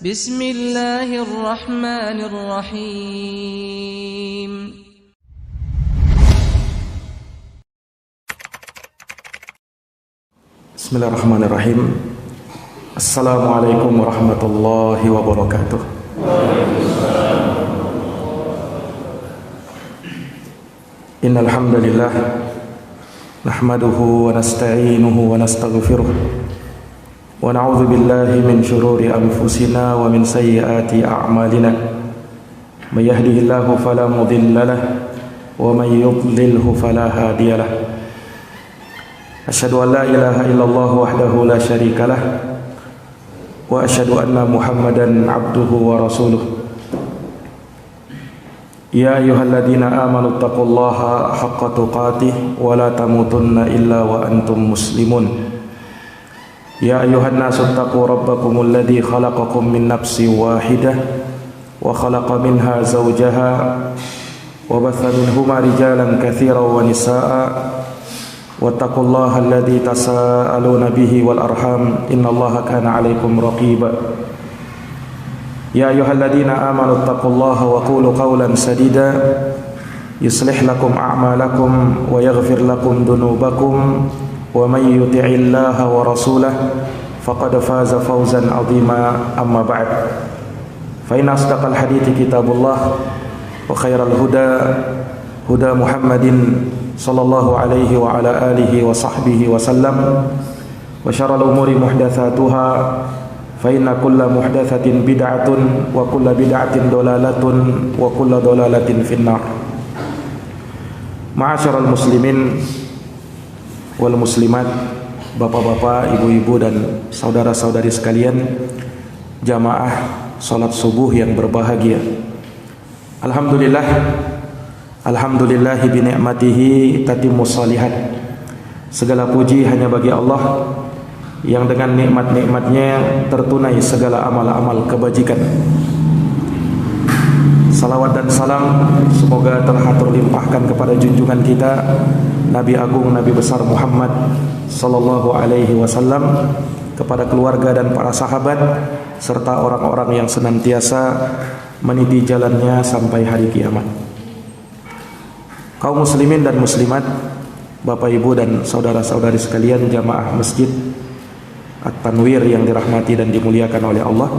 Bismillahirrahmanirrahim. Bismillahirrahmanirrahim. Assalamualaikum warahmatullahi wabarakatuh. Innal hamdalillah nahmaduhu wa nasta'inuhu wa nastaghfiruh wa na'udzu billahi min shururi anfusina wa min sayyiati a'malina. May yahdihillahu fala mudilla lahu wa may yudlilhu fala hadiya lahu. Asyhadu an la ilaha illallah wahdahu la syarika lah wa asyhadu anna Muhammadan abduhu wa rasuluh. Ya ayyuhalladzina amanu taqullaha haqqa tuqatih wa la tamutunna illa wa antum muslimun. Ya ayyuhan nasu taqu rabbakumul ladzi khalaqakum min nafsin wahidah wa khalaqa minha zawjaha wa batha minhuma rijalan katsiran wa nisaa'a wattaqullaha alladzi tasaaluna bihi wal arham innallaha kana 'alaikum raqiba. Ya ayyuhalladzina amanu taqullaha wa qulu qawlan sadida yuslih lakum a'malakum wa yaghfir lakum dhunubakum wa may yuti'illaha wa rasulahu faqad faza fawzan 'azima. Amma ba'd. Fa inna asdaqal hadithi kitabullah wa khairal huda huda Muhammadin sallallahu alaihi wa ala alihi wa sahbihi wa sallam wa syarrul umuri muhdatsatuha fa inna kulla muhdatsatin bid'atun wa kulla bid'atin dalalatun wa kulla dalalatin finnar. Ma'asyiral muslimin wal muslimat, bapak-bapak, ibu-ibu dan saudara-saudari sekalian, jamaah salat subuh yang berbahagia. Alhamdulillahi bi ni'matihi tatimmus shalihat. Segala puji hanya bagi Allah yang dengan nikmat-nikmatnya tertunai segala amal-amal kebajikan. Salawat dan salam semoga terhatur limpahkan kepada junjungan kita Nabi Agung, Nabi besar Muhammad sallallahu alaihi wasallam, kepada keluarga dan para sahabat serta orang-orang yang senantiasa meniti jalannya sampai hari kiamat. Kaum muslimin dan muslimat, bapak ibu dan saudara-saudari sekalian, jamaah masjid At-Tanwir yang dirahmati dan dimuliakan oleh Allah.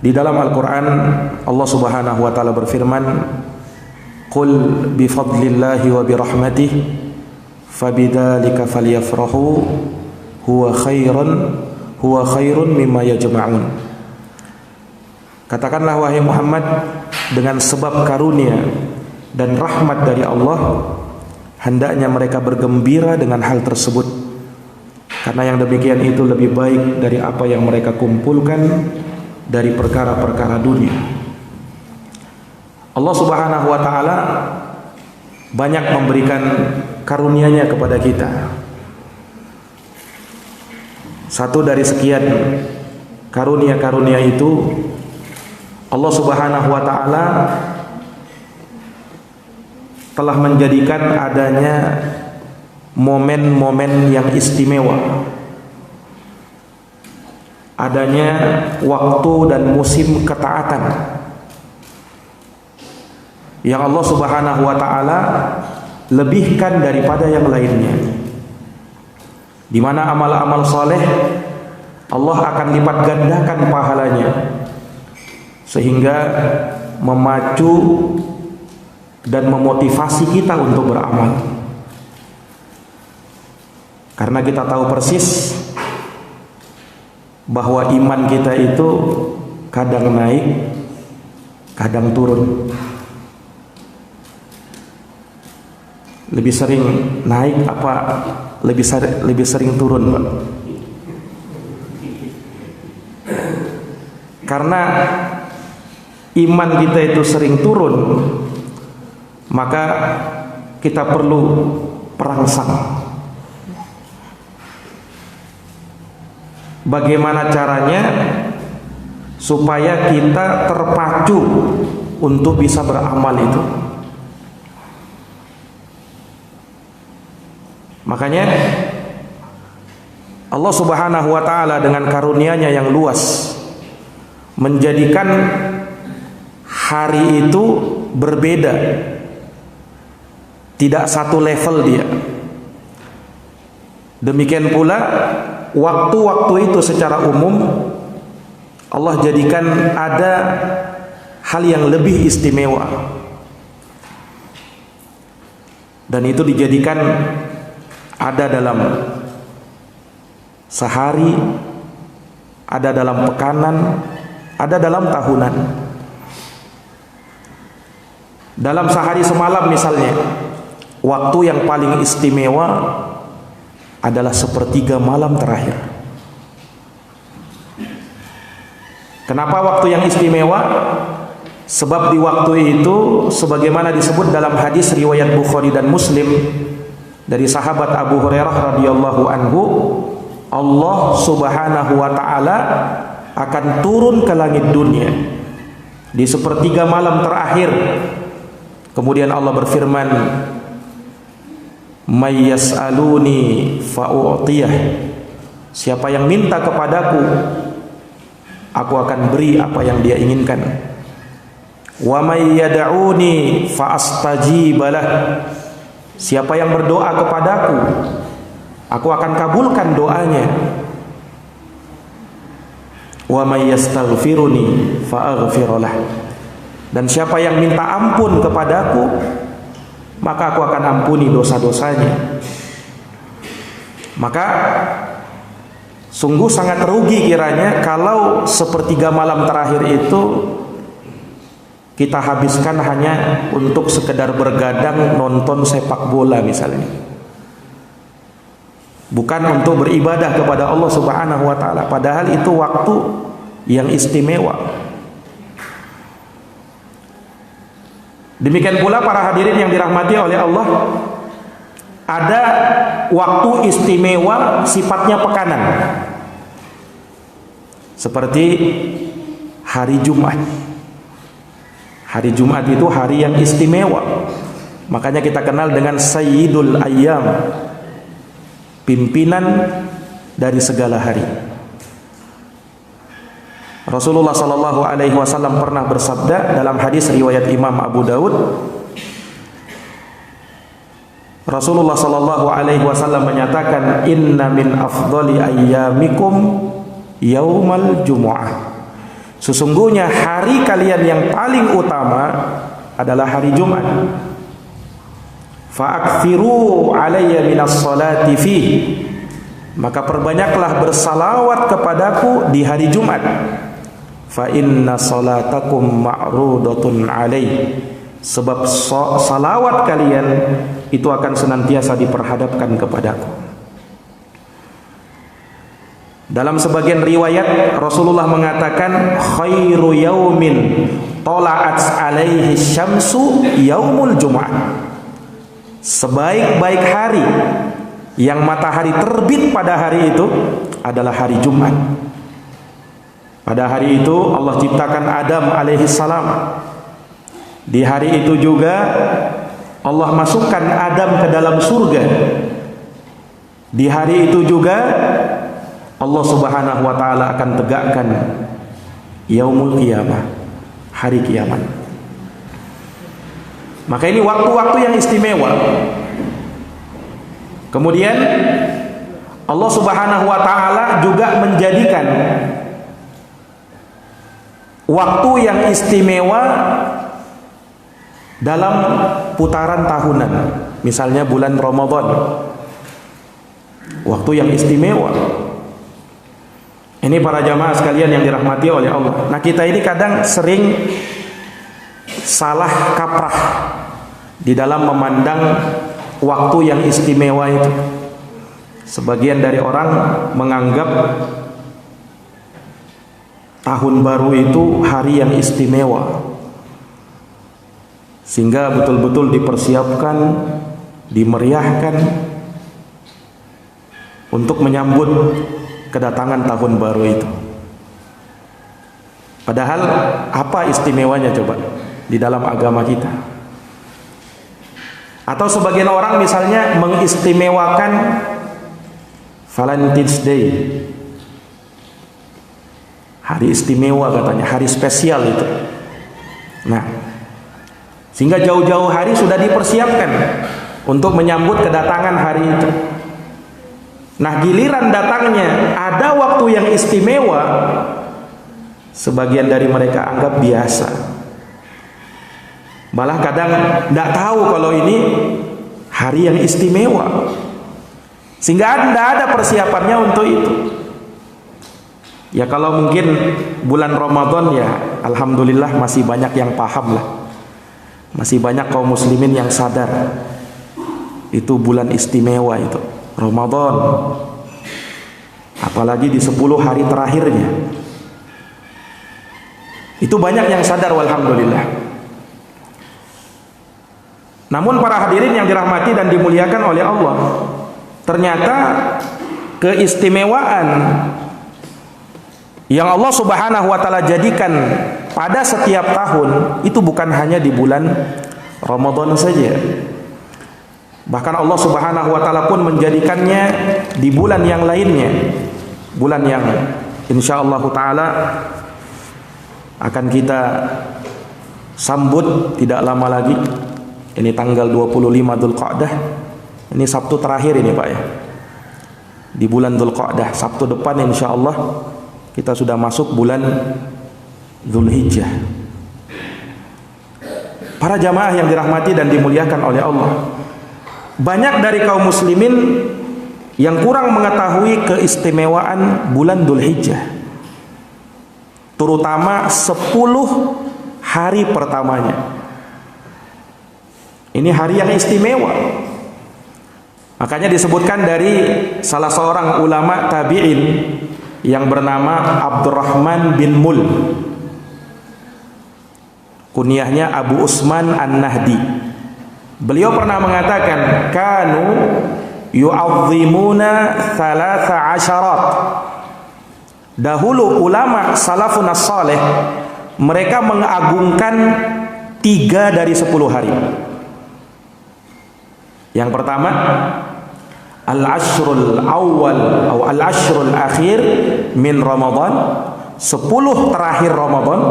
Di dalam Al-Quran Allah subhanahu wa ta'ala berfirman, qul bifadlillahi wa birahmatihi fabidzalika falyafrahu huwa khairun mimma yajma'un. Katakanlah wahai Muhammad, dengan sebab karunia dan rahmat dari Allah hendaknya mereka bergembira dengan hal tersebut, karena yang demikian itu lebih baik dari apa yang mereka kumpulkan dari perkara-perkara dunia. Allah subhanahu wa ta'ala banyak memberikan karunia-Nya kepada kita. Satu dari sekian karunia-karunia itu, Allah subhanahu wa ta'ala telah menjadikan adanya momen-momen yang istimewa, adanya waktu dan musim ketaatan yang Allah subhanahu wa ta'ala lebihkan daripada yang lainnya, di mana amal-amal saleh Allah akan lipat gandakan pahalanya, sehingga memacu dan memotivasi kita untuk beramal. Karena kita tahu persis bahwa iman kita itu kadang naik, kadang turun. Lebih sering naik apa lebih sering turun, Pak? Karena iman kita itu sering turun, maka kita perlu perangsang. Bagaimana caranya supaya kita terpacu untuk bisa beramal itu? Makanya Allah Subhanahu wa taala dengan karunia-Nya yang luas menjadikan hari itu berbeda, tidak satu level dia. Demikian pula waktu-waktu itu secara umum Allah jadikan ada hal yang lebih istimewa, dan itu dijadikan ada dalam sehari, ada dalam pekanan, ada dalam tahunan. Dalam sehari semalam misalnya, waktu yang paling istimewa adalah sepertiga malam terakhir. Kenapa waktu yang istimewa? Sebab di waktu itu, sebagaimana disebut dalam hadis riwayat Bukhari dan Muslim dari sahabat Abu Hurairah radhiyallahu anhu, Allah Subhanahu wa taala akan turun ke langit dunia di sepertiga malam terakhir. Kemudian Allah berfirman, "May yas'aluni fa'u'tiyah." Siapa yang minta kepadaku, aku akan beri apa yang dia inginkan. "Wa may yad'uni fa'astajibalah." Siapa yang berdoa kepadaku, aku akan kabulkan doanya. "Wa may yastaghfiruni fa'aghfirlah." Dan siapa yang minta ampun kepadaku, maka aku akan ampuni dosa-dosanya. Maka sungguh sangat rugi kiranya kalau sepertiga malam terakhir itu kita habiskan hanya untuk sekedar bergadang nonton sepak bola misalnya, bukan untuk beribadah kepada Allah Subhanahu wa taala, padahal itu waktu yang istimewa. Demikian pula para hadirin yang dirahmati oleh Allah, ada waktu istimewa sifatnya pekanan, seperti hari Jumat. Hari Jumat itu hari yang istimewa, makanya kita kenal dengan Sayyidul Ayyam, pimpinan dari segala hari. Rasulullah sallallahu alaihi wasallam pernah bersabda dalam hadis riwayat Imam Abu Daud. Rasulullah sallallahu alaihi wasallam menyatakan, "Inna min afdhali ayyamikum yaumal jumu'ah." Sesungguhnya hari kalian yang paling utama adalah hari Jumat. Fa'akthiru alayya minas salati fi. Maka perbanyaklah bersalawat kepadaku di hari Jumat. Fa inna salatakum ma'rudatun alaih. Sebab salawat kalian itu akan senantiasa diperhadapkan kepadaku. Dalam sebagian riwayat Rasulullah mengatakan, khairu yaumin tola'at alaihi syamsu yaumul jum'ah. Sebaik-baik hari yang matahari terbit pada hari itu adalah hari Jumat. Pada hari itu Allah ciptakan Adam alaihi salam. Di hari itu juga Allah masukkan Adam ke dalam surga. Di hari itu juga Allah Subhanahu wa taala akan tegakkan yaumul qiyamah, hari kiamat. Maka ini waktu-waktu yang istimewa. Kemudian Allah Subhanahu wa taala juga menjadikan waktu yang istimewa dalam putaran tahunan. Misalnya bulan Ramadan, waktu yang istimewa. Ini para jamaah sekalian yang dirahmati oleh Allah. Nah, kita ini kadang sering salah kaprah di dalam memandang waktu yang istimewa itu. Sebagian dari orang menganggap tahun baru itu hari yang istimewa, sehingga betul-betul dipersiapkan, dimeriahkan untuk menyambut kedatangan tahun baru itu. Padahal apa istimewanya coba di dalam agama kita? Atau sebagian orang misalnya mengistimewakan Valentine's Day. Hari istimewa katanya, hari spesial itu. Nah, sehingga jauh-jauh hari sudah dipersiapkan untuk menyambut kedatangan hari itu. Nah, giliran datangnya ada waktu yang istimewa, sebagian dari mereka anggap biasa. Malah kadang tidak tahu kalau ini hari yang istimewa, sehingga tidak ada persiapannya untuk itu. Ya kalau mungkin bulan Ramadan ya alhamdulillah masih banyak yang paham lah. Masih banyak kaum muslimin yang sadar itu bulan istimewa itu Ramadan. Apalagi di 10 hari terakhirnya. Itu banyak yang sadar walhamdulillah. Namun para hadirin yang dirahmati dan dimuliakan oleh Allah, ternyata keistimewaan yang Allah Subhanahu wa taala jadikan pada setiap tahun itu bukan hanya di bulan Ramadan saja. Bahkan Allah Subhanahu wa taala pun menjadikannya di bulan yang lainnya. Bulan yang insyaallah taala akan kita sambut tidak lama lagi. Ini tanggal 25 Dzulqa'dah. Ini Sabtu terakhir ini Pak ya. Di bulan Dzulqa'dah, Sabtu depan insyaallah kita sudah masuk bulan Dzulhijjah. Para jamaah yang dirahmati dan dimuliakan oleh Allah, banyak dari kaum muslimin yang kurang mengetahui keistimewaan bulan Dzulhijjah, terutama 10 hari pertamanya. Ini hari yang istimewa. Makanya disebutkan dari salah seorang ulama tabi'in yang bernama Abdurrahman bin Mul, kunyahnya Abu Usman An-Nahdi. Beliau pernah mengatakan, kanu yu'azzimuna 13. Dahulu ulama salafun as-salih mereka mengagungkan 3 dari 10 hari. Yang pertama, al-ashrul awal atau al-ashrul akhir min Ramadan, 10 terakhir Ramadan,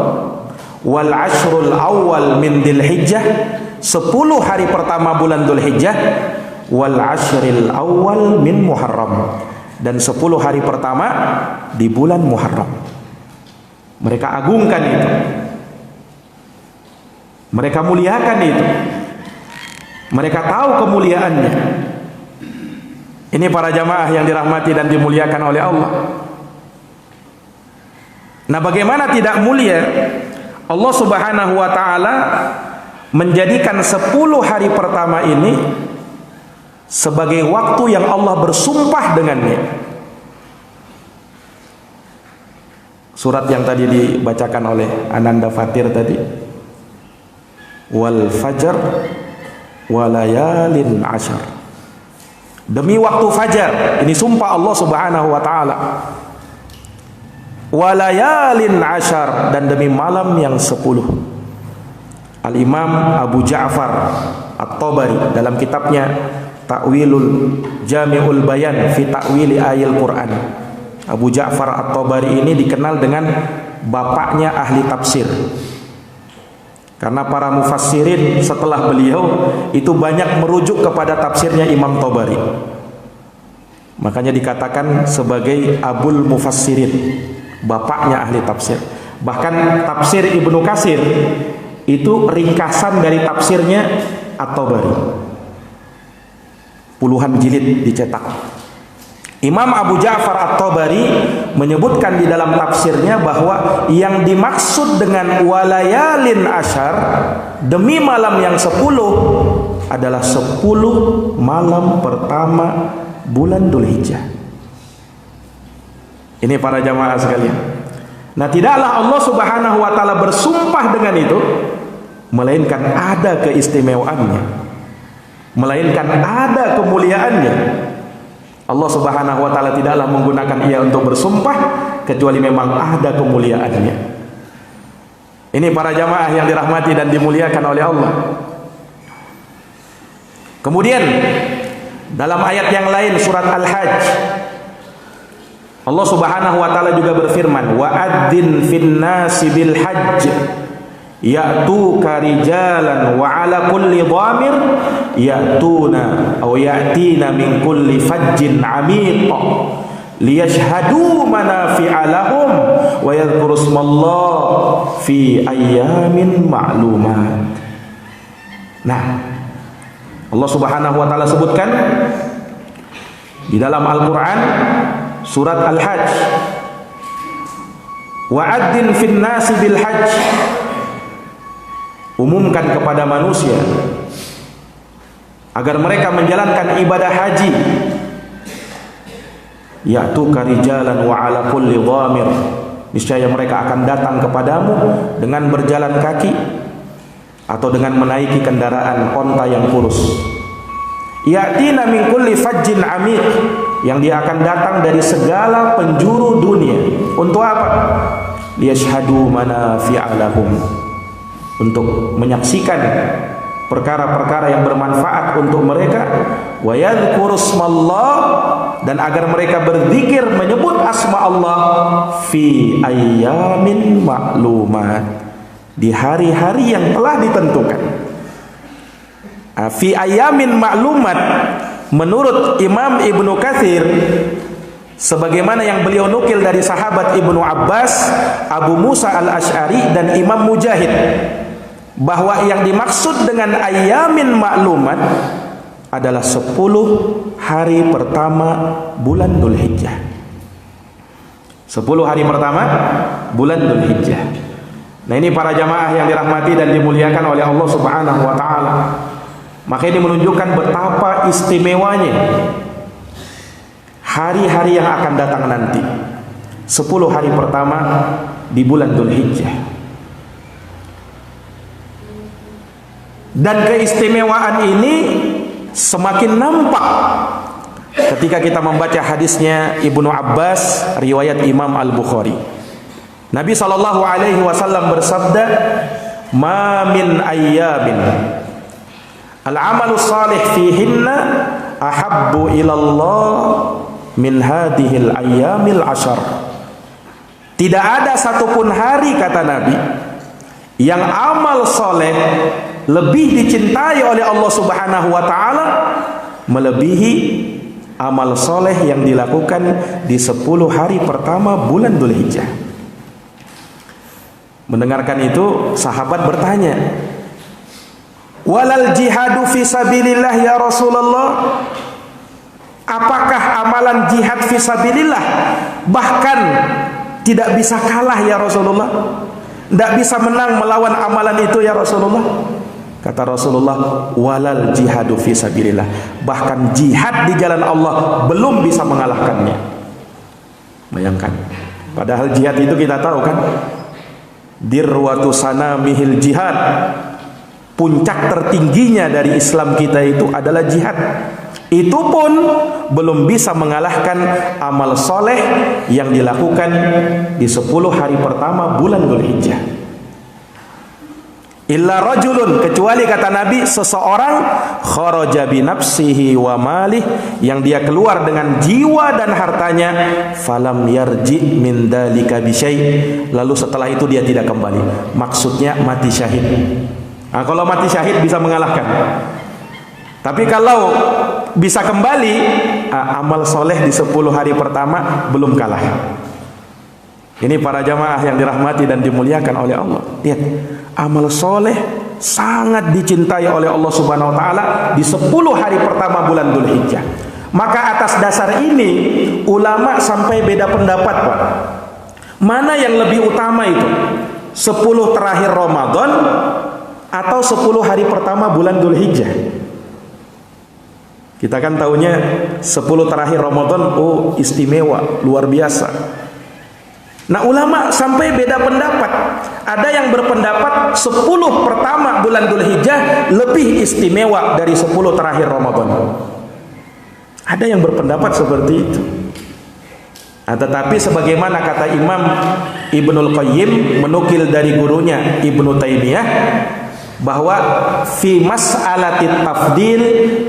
wal ashrul awal min Dzulhijjah, 10 hari pertama bulan Dzulhijjah, wal ashril awal min Muharram, dan 10 hari pertama di bulan Muharram. Mereka agungkan itu, mereka muliakan itu, mereka tahu kemuliaannya. Ini para jamaah yang dirahmati dan dimuliakan oleh Allah. Nah, bagaimana tidak mulia Allah Subhanahu wa taala menjadikan 10 hari pertama ini sebagai waktu yang Allah bersumpah dengannya. Surat yang tadi dibacakan oleh Ananda Fatir tadi, wal fajr walayalin ashar. Demi waktu fajar, ini sumpah Allah Subhanahu wa taala. Walayalin ashar, dan demi malam yang 10. Al-Imam Abu Ja'far At-Tabari dalam kitabnya Ta'wilul Jami'ul Bayan fi Ta'wili Ayil Quran. Abu Ja'far At-Tabari ini dikenal dengan bapaknya ahli tafsir. Karena para mufassirin setelah beliau itu banyak merujuk kepada tafsirnya Imam Tabari. Makanya dikatakan sebagai Abul Mufassirin, bapaknya ahli tafsir. Bahkan tafsir Ibnu Katsir itu ringkasan dari tafsirnya At-Tabari. Puluhan jilid dicetak. Imam Abu Ja'far At-Tabari menyebutkan di dalam tafsirnya bahwa yang dimaksud dengan walayalin ashar, demi malam yang 10, adalah 10 malam pertama bulan Dzulhijjah. Ini para jamaah sekalian. Nah, tidaklah Allah Subhanahu wa taala bersumpah dengan itu melainkan ada keistimewaannya, melainkan ada kemuliaannya. Allah Subhanahu wa taala tidaklah menggunakan ia untuk bersumpah kecuali memang ada kemuliaannya. Ini para jamaah yang dirahmati dan dimuliakan oleh Allah. Kemudian dalam ayat yang lain surat Al-Hajj Allah Subhanahu wa taala juga berfirman, wa adzin fin nasi bil hajj ya'tuka rijalan wa ala kulli dhamir ya'tuna aw ya'tina min kulli fajjin 'amiq liyashhadu manafi'a lahum wa yadhkuru ismallaha fi ayyamin ma'lumat. Nah, Allah Subhanahu wa taala sebutkan di dalam Al-Qur'an surat Al-Hajj, wa'adzin fin nasi bil hajj, umumkan kepada manusia agar mereka menjalankan ibadah haji. Ya'tuka rijalan wa ala kulli dhamir, niscaya mereka akan datang kepadamu dengan berjalan kaki atau dengan menaiki kendaraan onta yang kurus. Ya'tina min kulli fajjin 'amiq, yang dia akan datang dari segala penjuru dunia. Untuk apa? Liyashhadu manafi'a lahum, untuk menyaksikan perkara-perkara yang bermanfaat untuk mereka, wa yadhkuru ismallah, dan agar mereka berzikir menyebut asma Allah fi ayyamin ma'lumat, di hari-hari yang telah ditentukan. Fi ayyamin ma'lumat menurut Imam Ibnu Katsir, sebagaimana yang beliau nukil dari sahabat Ibnu Abbas, Abu Musa al-Asy'ari dan Imam Mujahid, bahwa yang dimaksud dengan ayyamin ma'lumat adalah 10 hari pertama bulan Dzulhijjah. 10 hari pertama bulan Dzulhijjah. Nah, ini para jamaah yang dirahmati dan dimuliakan oleh Allah Subhanahu wa taala. Maka ini menunjukkan betapa istimewanya hari-hari yang akan datang nanti. 10 hari pertama di bulan Dzulhijjah. Dan keistimewaan ini semakin nampak ketika kita membaca hadisnya Ibnu Abbas riwayat Imam Al-Bukhari. Nabi SAW bersabda, "Ma min ayyamin al-amalu salih fihinna ahabbu ilallah min hadhil ayyamil ashar." Tidak ada satupun hari, kata Nabi, yang amal soleh lebih dicintai oleh Allah Subhanahu wa taala melebihi amal soleh yang dilakukan di 10 hari pertama bulan Dzulhijjah. Mendengarkan itu, sahabat bertanya, walal jihadu fi sabilillah ya Rasulullah, apakah amalan jihad fi sabilillah bahkan tidak bisa kalah ya Rasulullah, tidak bisa menang melawan amalan itu ya Rasulullah? Kata Rasulullah, walal jihadu fi sabilillah, bahkan jihad di jalan Allah belum bisa mengalahkannya. Bayangkan, padahal jihad itu kita tahu kan, dirwatu sanamihil jihad, puncak tertingginya dari Islam kita itu adalah jihad. Itu pun belum bisa mengalahkan amal soleh yang dilakukan di 10 hari pertama bulan Dzulhijjah. Illa rajulun, kecuali kata Nabi, seseorang kharaja bi nafsihi wa malih, yang dia keluar dengan jiwa dan hartanya, falam yarji min dalika bi syai', lalu setelah itu dia tidak kembali. Maksudnya mati syahid. Nah, kalau mati syahid bisa mengalahkan. Tapi kalau bisa kembali, amal soleh di 10 hari pertama belum kalah. Ini para jamaah yang dirahmati dan dimuliakan oleh Allah. Lihat, amal soleh sangat dicintai oleh Allah Subhanahu wa taala di 10 hari pertama bulan Dzulhijjah. Maka atas dasar ini ulama sampai beda pendapat, Pak. Mana yang lebih utama itu? 10 terakhir Ramadan atau 10 hari pertama bulan Dzulhijjah? Kita kan tahunya 10 terakhir Ramadan, oh istimewa, luar biasa. Nah, ulama sampai beda pendapat. Ada yang berpendapat 10 pertama bulan Dzulhijjah lebih istimewa dari 10 terakhir Ramadan. Ada yang berpendapat seperti itu. Nah, tetapi sebagaimana kata Imam Ibnul Qayyim menukil dari gurunya Ibnu Taimiyah, bahwa fi mas'alatit tafdil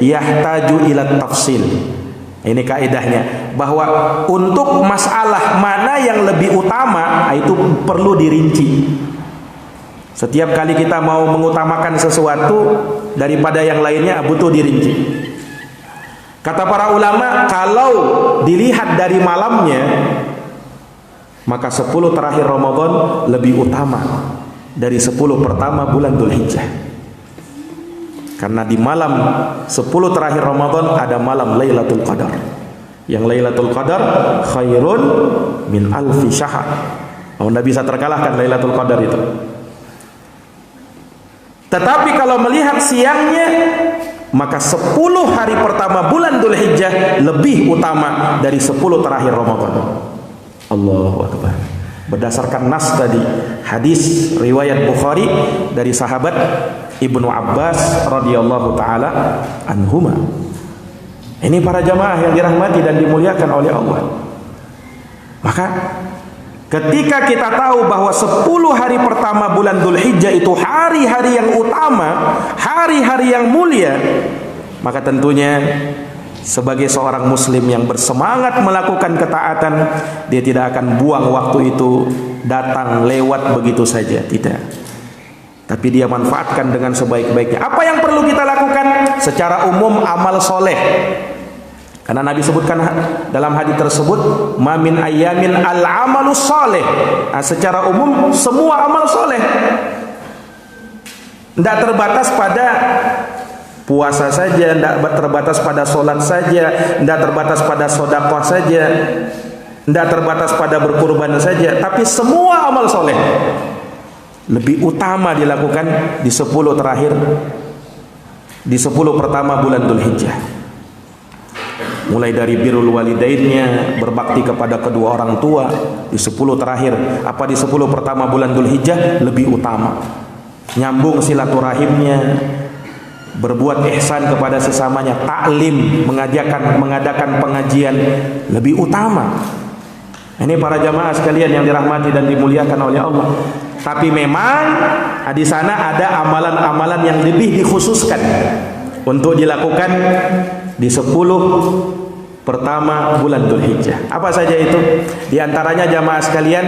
yahtaju ila tafsil. Ini kaidahnya, bahwa untuk masalah mana yang lebih utama itu perlu dirinci. Setiap kali kita mau mengutamakan sesuatu daripada yang lainnya butuh dirinci. Kata para ulama, kalau dilihat dari malamnya, maka 10 terakhir Ramadan lebih utama dari 10 pertama bulan Dzulhijjah. Karena di malam 10 terakhir Ramadan ada malam Lailatul Qadar. Yang Lailatul Qadar khairun min alfi syahr. Tidak bisa terkalahkan Lailatul Qadar itu. Tetapi kalau melihat siangnya, maka 10 hari pertama bulan Dzulhijjah lebih utama dari 10 terakhir Ramadan. Allahu Akbar. Berdasarkan nas tadi, hadis riwayat Bukhari dari sahabat Ibnu Abbas radhiyallahu taala anhuma. Ini para jamaah yang dirahmati dan dimuliakan oleh Allah. Maka ketika kita tahu bahwa 10 hari pertama bulan Dzulhijjah itu hari-hari yang utama, hari-hari yang mulia, maka tentunya sebagai seorang muslim yang bersemangat melakukan ketaatan, dia tidak akan buang waktu itu datang lewat begitu saja, tidak. Tapi dia manfaatkan dengan sebaik-baiknya. Apa yang perlu kita lakukan? Secara umum amal soleh. Karena Nabi sebutkan dalam hadis tersebut, ma min ayyamin al-amalu soleh. Nah, secara umum semua amal soleh. Tidak terbatas pada puasa saja, tidak terbatas pada sholat saja, tidak terbatas pada sedekah saja, tidak terbatas pada berkurban saja, tapi semua amal soleh lebih utama dilakukan di 10 terakhir, di 10 pertama bulan Dzulhijjah. Mulai dari birrul walidainnya, berbakti kepada kedua orang tua di 10 terakhir, apa di 10 pertama bulan Dzulhijjah lebih utama. Nyambung silaturahimnya, berbuat ihsan kepada sesamanya, taklim, mengadakan pengajian lebih utama. Ini para jamaah sekalian yang dirahmati dan dimuliakan oleh Allah. Tapi memang di sana ada amalan-amalan yang lebih dikhususkan untuk dilakukan di 10 pertama bulan Dzulhijjah. Apa saja itu? Di antaranya jamaah sekalian,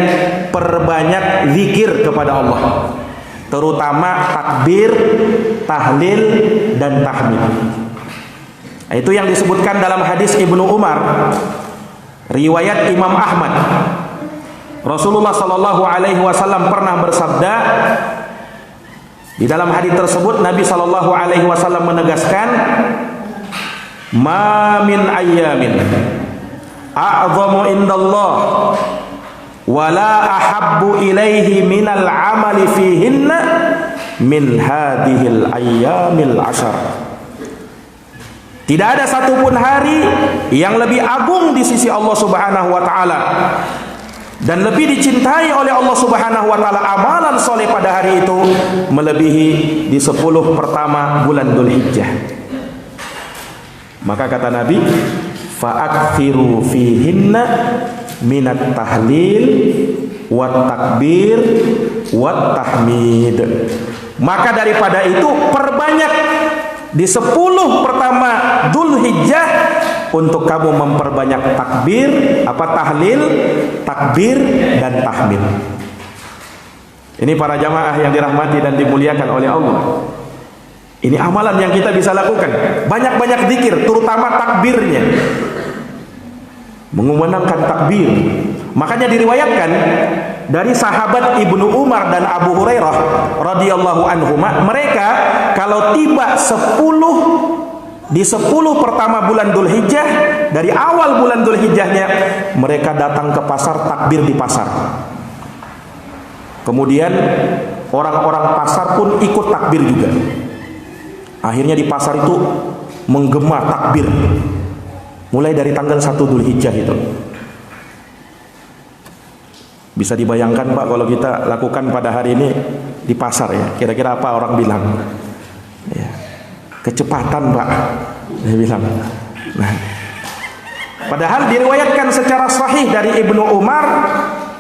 perbanyak zikir kepada Allah, terutama takbir, tahlil, dan tahmid. Itu yang disebutkan dalam hadis Ibnu Umar, riwayat Imam Ahmad. Rasulullah Shallallahu Alaihi Wasallam pernah bersabda, di dalam hadis tersebut Nabi Shallallahu Alaihi Wasallam menegaskan, ma min ayyamin a'zamu indallah wala ahabbu ilaihi minal amali fihinna min hadhil ayyamil ashar. Tidak ada satupun hari yang lebih agung di sisi Allah Subhanahu wa taala dan lebih dicintai oleh Allah Subhanahu wa taala amalan soleh pada hari itu melebihi di 10 pertama bulan Dzulhijjah. Maka kata Nabi, fa'akthiru fihinna minat tahlil wat takbir wat tahmid. Maka daripada itu perbanyak di 10 pertama Dzulhijjah untuk kamu memperbanyak takbir, tahlil, takbir dan tahmid. Ini para jamaah yang dirahmati dan dimuliakan oleh Allah. Ini amalan yang kita bisa lakukan. Banyak-banyak zikir, terutama takbirnya. Mengumandangkan takbir. Makanya diriwayatkan dari sahabat Ibnu Umar dan Abu Hurairah radhiyallahu anhuma, mereka kalau tiba di 10 pertama bulan Dzulhijjah, dari awal bulan Dzulhijjahnya mereka datang ke pasar, takbir di pasar. Kemudian orang-orang pasar pun ikut takbir juga. Akhirnya di pasar itu menggema takbir mulai dari tanggal 1 Dzulhijjah itu. Bisa dibayangkan Pak kalau kita lakukan pada hari ini di pasar ya, kira-kira apa orang bilang? Ya, kecepatan Pak, dia bilang. Nah, padahal diriwayatkan secara sahih dari Ibnu Umar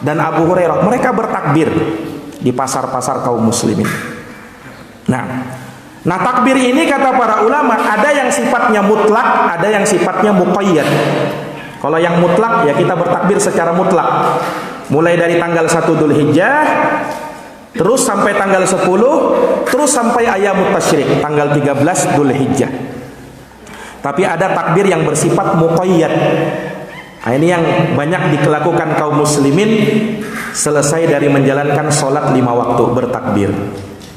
dan Abu Hurairah, mereka bertakbir di pasar-pasar kaum muslimin. Nah takbir ini kata para ulama ada yang sifatnya mutlak, ada yang sifatnya muqayyad. Kalau yang mutlak ya kita bertakbir secara mutlak. Mulai dari tanggal 1 Dzulhijjah, terus sampai tanggal 10, terus sampai Ayyamut Tasyrik, tanggal 13 Dzulhijjah. Tapi ada takbir yang bersifat muqayyad. Nah, ini yang banyak dilakukan kaum muslimin selesai dari menjalankan sholat 5 waktu bertakbir.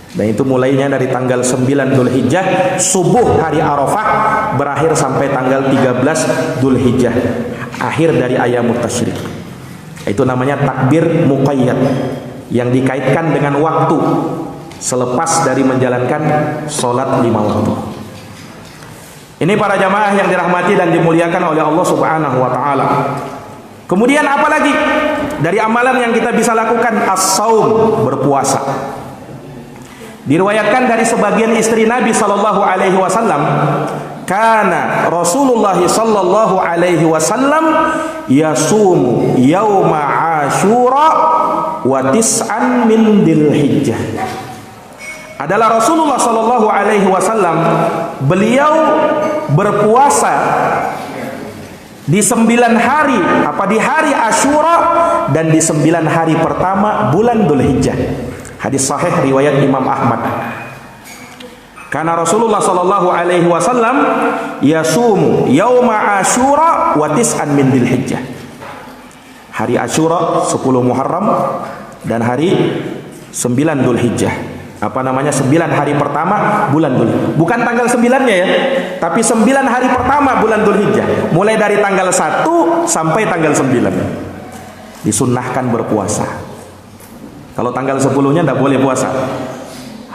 Dan itu mulainya dari tanggal 9 Dzulhijjah, subuh hari Arafah, berakhir sampai tanggal 13 Dzulhijjah, akhir dari Ayyamut Tasyrik. Itu namanya takbir muqayyad, yang dikaitkan dengan waktu selepas dari menjalankan sholat 5 waktu. Ini para jamaah yang dirahmati dan dimuliakan oleh Allah Subhanahu wa taala. Kemudian apa lagi dari amalan yang kita bisa lakukan? As-saum, berpuasa. Diriwayatkan dari sebagian istri Nabi sallallahu alaihi wasallam, kana Rasulullah sallallahu alaihi wasallam yasumu yauma Asyura wa tis'an min Dzulhijjah. Adalah Rasulullah sallallahu alaihi wasallam, beliau berpuasa di 9 hari, di hari Asyura dan di 9 hari pertama bulan Dzulhijjah. Hadis sahih riwayat Imam Ahmad. Karena Rasulullah sallallahu alaihi wasallam yasumu yauma Asyura wa tis'an min Dzulhijjah. Hari Asyura 10 Muharram dan hari 9 Dzulhijjah. 9 hari pertama bulan Dzulhijjah. Bukan tanggal 9-nya ya, tapi 9 hari pertama bulan Dzulhijjah. Mulai dari tanggal 1 sampai tanggal 9. Disunnahkan berpuasa. Kalau tanggal 10-nya tidak boleh puasa.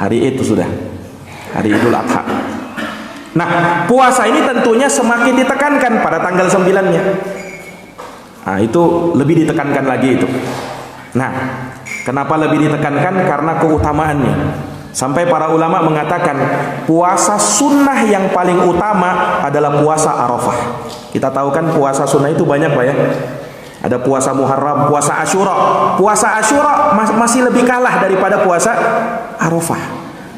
Hari itu sudah hari Idul Adha. Nah, puasa ini tentunya semakin ditekankan pada tanggal 9-nya. Nah, itu lebih ditekankan lagi itu. Nah, kenapa lebih ditekankan? Karena keutamaannya. Sampai para ulama mengatakan puasa sunnah yang paling utama adalah puasa Arafah. Kita tahu kan puasa sunnah itu banyak Pak ya. Ada puasa Muharram, puasa Asyura. Puasa Asyura masih lebih kalah daripada puasa Arafah.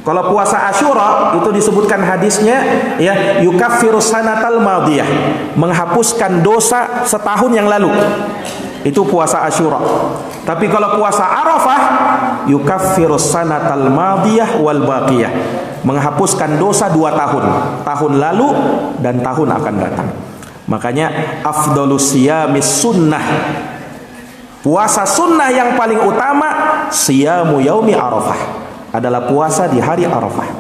Kalau puasa Asyura itu disebutkan hadisnya ya, yukaffiru sanatal madiyah, menghapuskan dosa setahun yang lalu. Itu puasa Asyura. Tapi kalau puasa Arafah, yukaffiru sanatal madiyah wal baqiyah, menghapuskan dosa 2 tahun, tahun lalu dan tahun akan datang. Makanya afdhalus siyamis sunnah, puasa sunnah yang paling utama siyamu yaumi Arafah, adalah puasa di hari Arafah.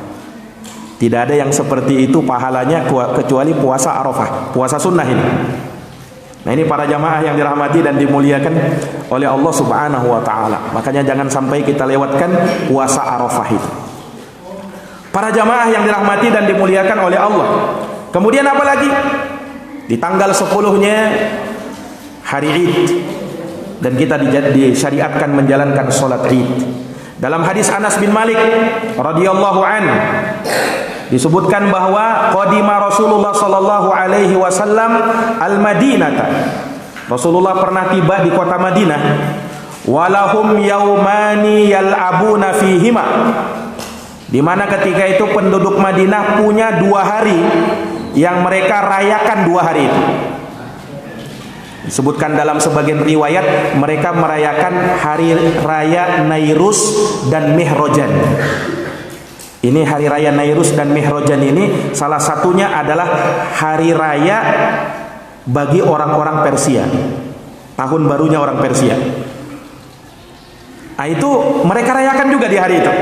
Tidak ada yang seperti itu pahalanya kecuali puasa Arafah, puasa sunnah ini. Nah, ini para jamaah yang dirahmati dan dimuliakan oleh Allah Subhanahu wa taala. Makanya jangan sampai kita lewatkan puasa Arafah itu. Para jamaah yang dirahmati dan dimuliakan oleh Allah. Kemudian apa lagi? Di tanggal 10-nya hari Id, dan kita disyariatkan menjalankan sholat Id. Dalam hadis Anas bin Malik radhiyallahu an disebutkan bahwa qadima Rasulullah sallallahu alaihi wasallam al-Madinata. Rasulullah pernah tiba di kota Madinah. Walahum yaumani yal'abuna fihima, di mana ketika itu penduduk Madinah punya 2 hari yang mereka rayakan 2 hari itu. Disebutkan dalam sebagian riwayat mereka merayakan hari raya Nairus dan Mihrojan. Ini hari raya Nairus dan Mihrojan ini salah satunya adalah hari raya bagi orang-orang Persia, tahun barunya orang Persia. Nah, itu mereka rayakan juga di hari itu.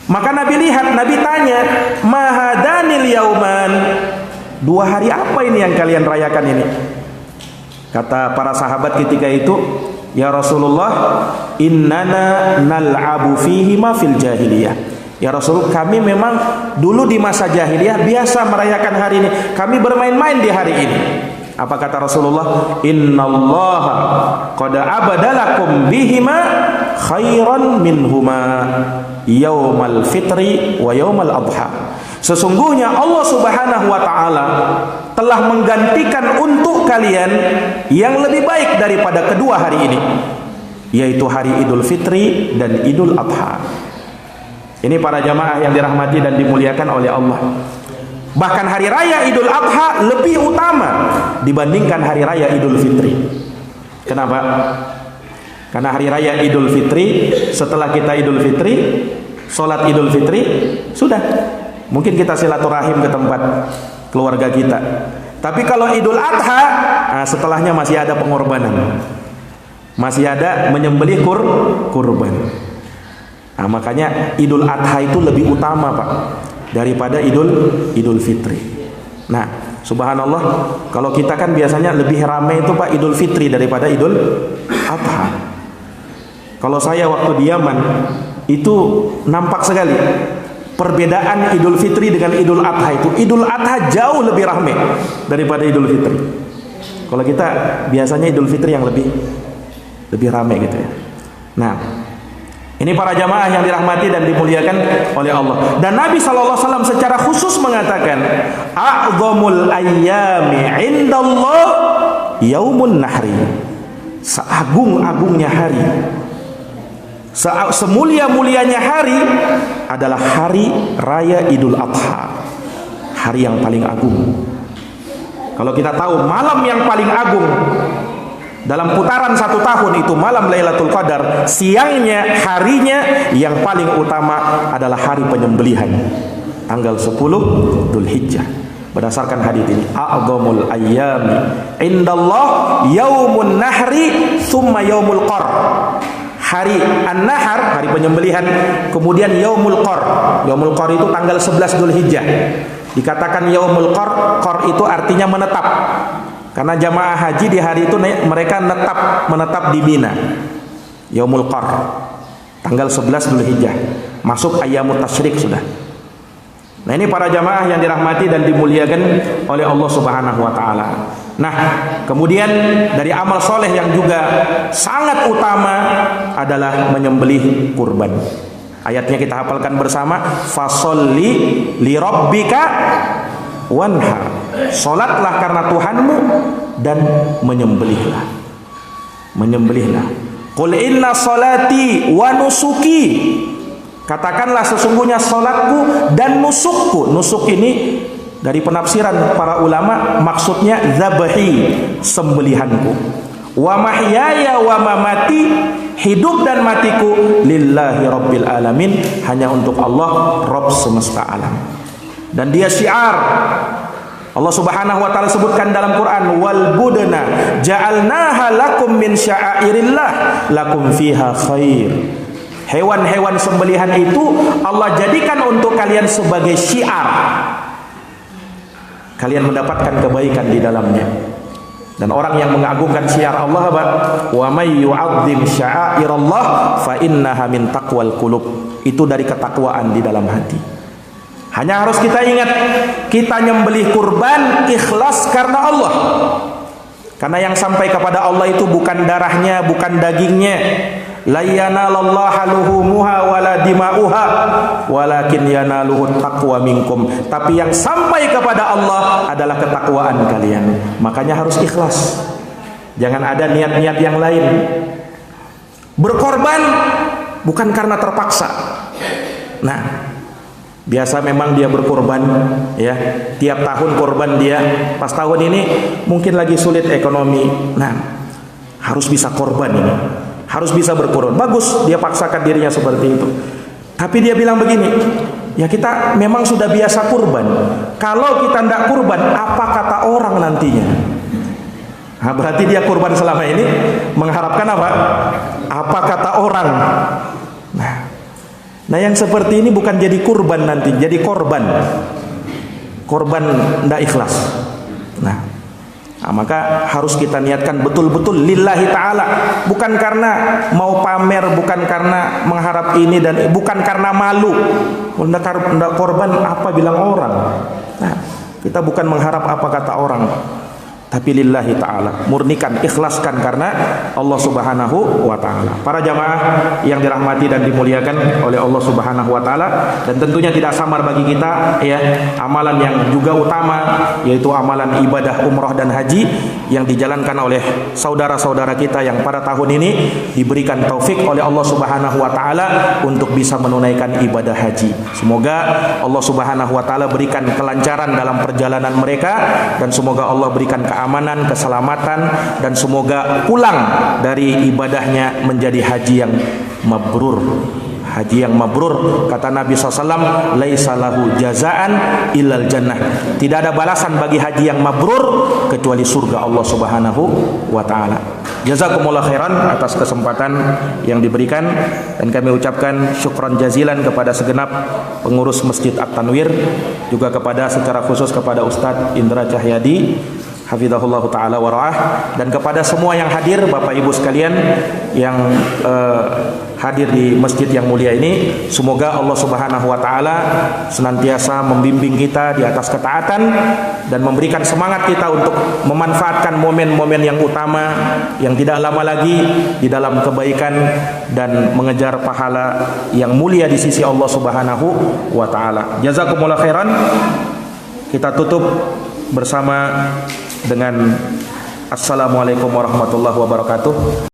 Maka Nabi lihat, Nabi tanya, mahadanil yauman, 2 hari apa ini yang kalian rayakan ini? Kata para sahabat ketika itu, ya Rasulullah, innana nal'abu fihi ma fil jahiliyah. Ya Rasul, kami memang dulu di masa jahiliyah biasa merayakan hari ini, kami bermain-main di hari ini. Apa kata Rasulullah? Innallaha qad abadalakum bihima khairan minhuma yaumal fitri wa yaumal adha. Sesungguhnya Allah Subhanahu wa taala telah menggantikan untuk kalian yang lebih baik daripada kedua hari ini, yaitu hari Idul Fitri dan Idul Adha. Ini para jamaah yang dirahmati dan dimuliakan oleh Allah. Bahkan hari raya Idul Adha lebih utama dibandingkan hari raya Idul Fitri. Kenapa? Karena hari raya Idul Fitri, setelah kita Idul Fitri, sholat Idul Fitri, sudah. Mungkin kita silaturahim ke tempat keluarga kita. Tapi kalau Idul Adha, setelahnya masih ada pengorbanan. Masih ada menyembelih kurban. Nah, makanya Idul Adha itu lebih utama, Pak, daripada Idul Fitri. Nah, subhanallah, kalau kita kan biasanya lebih ramai itu Pak Idul Fitri daripada Idul Adha. Kalau saya waktu di Yaman itu nampak sekali perbedaan Idul Fitri dengan Idul Adha itu. Idul Adha jauh lebih ramai daripada Idul Fitri. Kalau kita biasanya Idul Fitri yang lebih ramai gitu ya. Nah, ini para jamaah yang dirahmati dan dimuliakan oleh Allah. Dan Nabi SAW secara khusus mengatakan, a'zamul ayyami indallah yaumun nahri. Seagung-agungnya hari, semulia-mulianya hari adalah hari raya Idul Adha. Hari yang paling agung. Kalau kita tahu malam yang paling agung dalam putaran 1 tahun itu malam Lailatul Qadar, siangnya, harinya yang paling utama adalah hari penyembelihan, tanggal 10 Dzulhijjah. Berdasarkan hadis ini, a'zamul ayyami indallah yaumun nahri thumma yaumul qar. Hari an-nahar, hari penyembelihan, kemudian yaumul qar. Yaumul qar itu tanggal 11 Dzulhijjah. Dikatakan yaumul qar, qar itu artinya menetap. Karena jamaah haji di hari itu mereka menetap di Mina. Yaumul Qar, tanggal 11 Dzulhijjah, masuk ayyamut tasyrik sudah. Nah, ini para jamaah yang dirahmati dan dimuliakan oleh Allah Subhanahu wa taala. Nah, kemudian dari amal soleh yang juga sangat utama adalah menyembelih kurban. Ayatnya kita hafalkan bersama, fasholli li rabbika wanhar. Salatlah karena Tuhanmu dan menyembelihlah. Qul inna salati wa nusuki. Katakanlah sesungguhnya salatku dan nusukku. Nusuk ini dari penafsiran para ulama maksudnya dzabhi, sembelihanku. Wa mahyaya wa mamati, hidup dan matiku lillahi rabbil alamin, hanya untuk Allah Rabb semesta alam. Dan dia syiar. Allah Subhanahu wa taala sebutkan dalam Quran, wal budna ja'alnaha lakum min sya'airillah lakum fiha khair. Hewan-hewan sembelihan itu Allah jadikan untuk kalian sebagai syiar. Kalian mendapatkan kebaikan di dalamnya. Dan orang yang mengagungkan syiar Allah, wa may yu'azzim sya'airallah fa innaha min taqwal qulub. Itu dari ketakwaan di dalam hati. Hanya harus kita ingat, kita nyembelih kurban ikhlas karena Allah. Karena yang sampai kepada Allah itu bukan darahnya, bukan dagingnya. La yanalallaha luhumuha wala dima'uha walakin yanaluhu taqwa minkum. Tapi yang sampai kepada Allah adalah ketakwaan kalian. Makanya harus ikhlas. Jangan ada niat-niat yang lain. Berkorban bukan karena terpaksa. Nah, biasa memang dia berkorban ya, tiap tahun korban dia. Pas tahun ini mungkin lagi sulit ekonomi. Nah, harus bisa korban ini. Harus bisa berkorban. Bagus dia paksakan dirinya seperti itu. Tapi dia bilang begini, ya kita memang sudah biasa kurban. Kalau kita tidak kurban, apa kata orang nantinya? Nah, berarti dia kurban selama ini mengharapkan apa? Apa kata orang? Nah, yang seperti ini bukan jadi kurban nanti, jadi korban. Korban tidak ikhlas. Nah, maka harus kita niatkan betul-betul lillahi ta'ala. Bukan karena mau pamer, bukan karena mengharap ini dan bukan karena malu. Hendak korban apa bilang orang. Nah, kita bukan mengharap apa kata orang, tapi lillahi ta'ala, murnikan, ikhlaskan karena Allah Subhanahu wa ta'ala. Para jamaah yang dirahmati dan dimuliakan oleh Allah Subhanahu wa ta'ala, dan tentunya tidak samar bagi kita ya, amalan yang juga utama yaitu amalan ibadah umrah dan haji yang dijalankan oleh saudara-saudara kita yang pada tahun ini diberikan taufik oleh Allah Subhanahu wa taala untuk bisa menunaikan ibadah haji. Semoga Allah Subhanahu wa taala berikan kelancaran dalam perjalanan mereka, dan semoga Allah berikan keamanan, keselamatan, dan semoga pulang dari ibadahnya menjadi haji yang mabrur. Haji yang mabrur, kata Nabi SAW, laisa lahu jazaan illal jannah. Tidak ada balasan bagi haji yang mabrur kecuali surga Allah Subhanahu wa taala. Jazakumullah khairan atas kesempatan yang diberikan, dan kami ucapkan syukran jazilan kepada segenap pengurus Masjid At-Tanwir, juga kepada secara khusus kepada Ustadz Indra Cahyadi hafizahullah ta'ala wara'ah, dan kepada semua yang hadir, Bapak Ibu sekalian yang hadir di masjid yang mulia ini. Semoga Allah Subhanahu wa taala senantiasa membimbing kita di atas ketaatan dan memberikan semangat kita untuk memanfaatkan momen-momen yang utama yang tidak lama lagi di dalam kebaikan dan mengejar pahala yang mulia di sisi Allah Subhanahu wa taala. Jazakumullah khairan. Kita tutup bersama dengan Assalamualaikum warahmatullahi wabarakatuh.